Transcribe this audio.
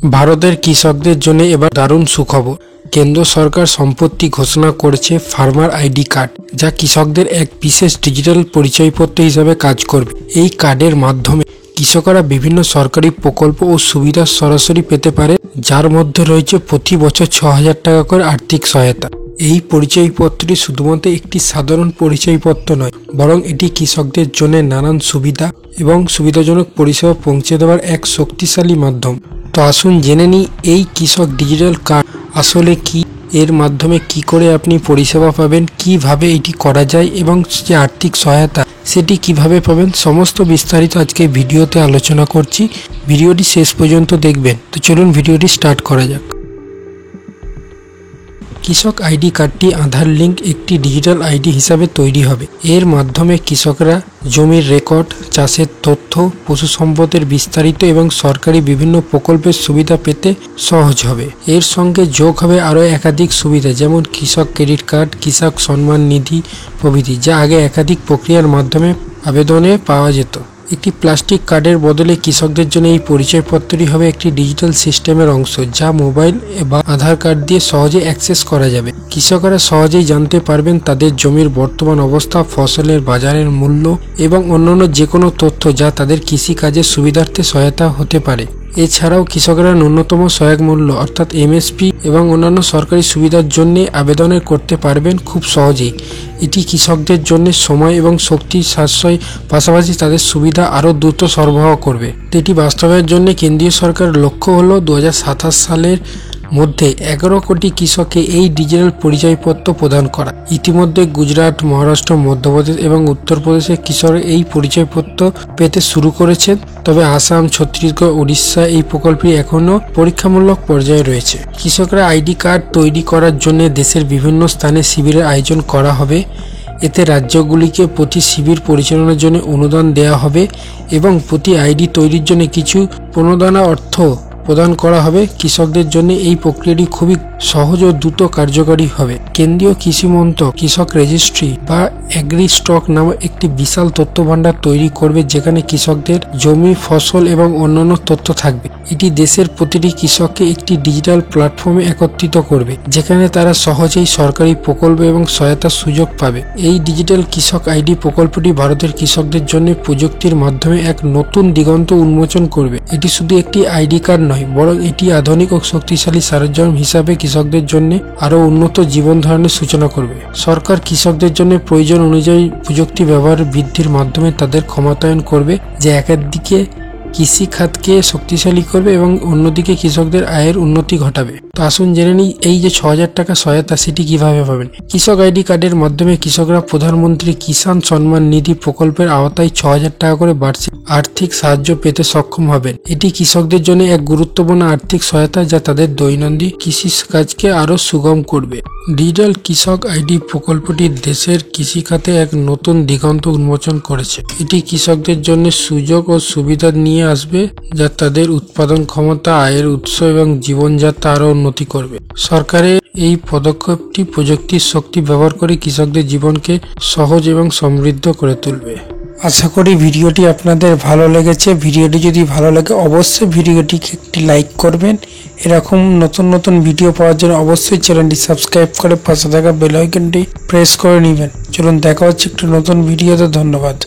ভারতের কৃষকদের জন্য এবার দারুণ সুখবর। কেন্দ্র সরকার সম্প্রতি ঘোষণা করেছে ফার্মার আইডি কার্ড, যা কৃষকদের এক বিশেষ ডিজিটাল পরিচয়পত্র হিসাবে কাজ করবে। এই কার্ডের মাধ্যমে কৃষকরা বিভিন্ন সরকারি প্রকল্প ও সুবিধা সরাসরি পেতে পারে, যার মধ্যে রয়েছে প্রতি বছর ৬,০০০ টাকা করে আর্থিক সহায়তা। এই পরিচয়পত্রটি শুধুমাত্র একটি সাধারণ পরিচয়পত্র নয়, বরং এটি কৃষকদের জন্য নানান সুবিধা এবং সুবিধাজনক পরিষেবা পৌঁছে দেওয়ার এক শক্তিশালী মাধ্যম। তো আসুন জেনে নিই এই কৃষক ডিজিটাল কার্ড আসলে কি, এর মাধ্যমে কি করে আপনি পরিষেবা পাবেন, কিভাবে এটি করা যায় এবং যে আর্থিক সহায়তা সেটি কিভাবে পাবেন, সমস্ত বিস্তারিত আজকে ভিডিওতে আলোচনা করছি। ভিডিওটি শেষ পর্যন্ত দেখবেন। তো চলুন ভিডিওটি স্টার্ট করা যাক। কৃষক আইডি কার্ডটি আধার লিঙ্ক একটি ডিজিটাল আইডি হিসাবে তৈরি হবে। এর মাধ্যমে কৃষকরা জমির রেকর্ড, চাষের তথ্য, পশু সম্পদের বিস্তারিত এবং সরকারি বিভিন্ন প্রকল্পের সুবিধা পেতে সহজ হবে। এর সঙ্গে যোগ হবে আরও একাধিক সুবিধা, যেমন কৃষক ক্রেডিট কার্ড, কৃষক সম্মান নিধি প্রভৃতি, যা আগে একাধিক প্রক্রিয়ার মাধ্যমে আবেদনে পাওয়া যেত। একটি প্লাস্টিক কার্ডের বদলে কৃষকদের জন্য এই পরিচয়পত্রটি হবে একটি ডিজিটাল সিস্টেমের অংশ, যা মোবাইল বা আধার কার্ড দিয়ে সহজে অ্যাক্সেস করা যাবে। কৃষকরা সহজেই জানতে পারবেন তাদের জমির বর্তমান অবস্থা, ফসলের বাজারের মূল্য এবং অন্যান্য যে কোনো তথ্য যা তাদের কৃষিকাজের সুবিধার্থে সহায়তা হতে পারে। এছাড়াও কৃষকরা ন্যূনতম সহায়ক মূল্য অর্থাৎ এমএসপি এবং অন্যান্য সরকারি সুবিধার জন্য আবেদন করতে পারবেন খুব সহজেই। এটি কৃষকদের জন্য সময় এবং শক্তি সাশ্রয়, পাশাপাশি তাদের সুবিধা আরও দ্রুত সরবরাহ করবে। এটি বাস্তবায়নের জন্য কেন্দ্রীয় সরকারের লক্ষ্য হল ২০২৭ সালের মধ্যে ১১ কোটি কৃষককে এই ডিজিটাল পরিচয়পত্র প্রদান করা। ইতিমধ্যে গুজরাট, মহারাষ্ট্র, মধ্যপ্রদেশ এবং উত্তরপ্রদেশে কৃষকরা এই পরিচয়পত্র পেতে শুরু করেছেন। তবে আসাম, ছত্তিশগড়, উড়িষ্যা এই প্রকল্পটি এখনও পরীক্ষামূলক পর্যায়ে রয়েছে। কৃষকরা আইডি কার্ড তৈরি করার জন্য দেশের বিভিন্ন স্থানে শিবিরের আয়োজন করা হবে। এতে রাজ্যগুলিকে প্রতি শিবির পরিচালনার জন্য অনুদান দেওয়া হবে এবং প্রতি আইডি তৈরির জন্য কিছু প্রণোদনা অর্থ প্রদান করা হবে। কৃষকদের জন্য এই প্রক্রিয়াটি খুবই সহজ ও দ্রুত কার্যকরী হবে। কেন্দ্রীয় কৃষি মন্ত্রক কৃষক রেজিস্ট্রি বা এগ্রি স্টক নামে একটি বিশাল তথ্য ভান্ডার তৈরি করবে, যেখানে কৃষকদের জমি, ফসল এবং অন্যান্য তথ্য থাকবে। এটি দেশের প্রতিটি কৃষককে একটি ডিজিটাল প্ল্যাটফর্মে একত্রিত করবে, যেখানে তারা সহজেই সরকারি প্রকল্প এবং সহায়তার সুযোগ পাবে। এই ডিজিটাল কৃষক আইডি প্রকল্পটি ভারতের কৃষকদের জন্য প্রযুক্তির মাধ্যমে এক নতুন দিগন্ত উন্মোচন করবে। এটি শুধু একটি আইডি কার্ড নয়, বরং এটি আধুনিক ও শক্তিশালী সরঞ্জাম হিসাবে কৃষকদের জন্য আরও উন্নত জীবন ধারণের সূচনা করবে। সরকার কৃষকদের জন্য প্রয়োজন অনুযায়ী প্রযুক্তি ব্যবহার বৃদ্ধির মাধ্যমে তাদের ক্ষমতায়ন করবে, যা একদিকে কৃষি খাতকে শক্তিশালী করবে এবং অন্যদিকে কৃষকদের আয়ের উন্নতি ঘটাবে। তো আসুন জেনে নিই এই যে ৬,০০০ টাকা সহায়তা সেটি কিভাবে পাবেন। কৃষক আইডি কার্ডের মাধ্যমে কৃষকরা প্রধানমন্ত্রী কিষাণ সম্মান নিধি প্রকল্পের আওতায় ৬,০০০ টাকা করে বার্ষিক আর্থিক সাহায্য পেতে সক্ষম হবেন। এটি কৃষকদের জন্য এক গুরুত্বপূর্ণ আর্থিক সহায়তা, যা তাদের দৈনন্দিন কৃষি কাজকে আরও সুগম করবে। ডিজিটাল কৃষক আইডি প্রকল্পটি দেশের কৃষিখাতে এক নতুন দিগন্ত উন্মোচন করেছে। এটি কৃষকদের জন্য সুযোগ ও সুবিধা নিয়ে আসবে, যা তাদের উৎপাদন ক্ষমতা, আয়ের উৎস এবং জীবনযাত্রা আরও উন্নতি করবে। সরকারের এই পদক্ষেপটি প্রযুক্তির শক্তি ব্যবহার করে কৃষকদের জীবনকে সহজ এবং সমৃদ্ধ করে তুলবে। আশা করি ভিডিওটি আপনাদের ভালো লেগেছে। ভিডিওটি যদি ভালো লাগে অবশ্যই ভিডিওটিকে একটি লাইক করবেন। এরকম নতুন নতুন ভিডিও পাওয়ার জন্য অবশ্যই চ্যানেলটি সাবস্ক্রাইব করে পাশে থাকা বেল আইকনটি প্রেস করে নেবেন। চলুন দেখা হচ্ছে একটু নতুন ভিডিওতে। ধন্যবাদ।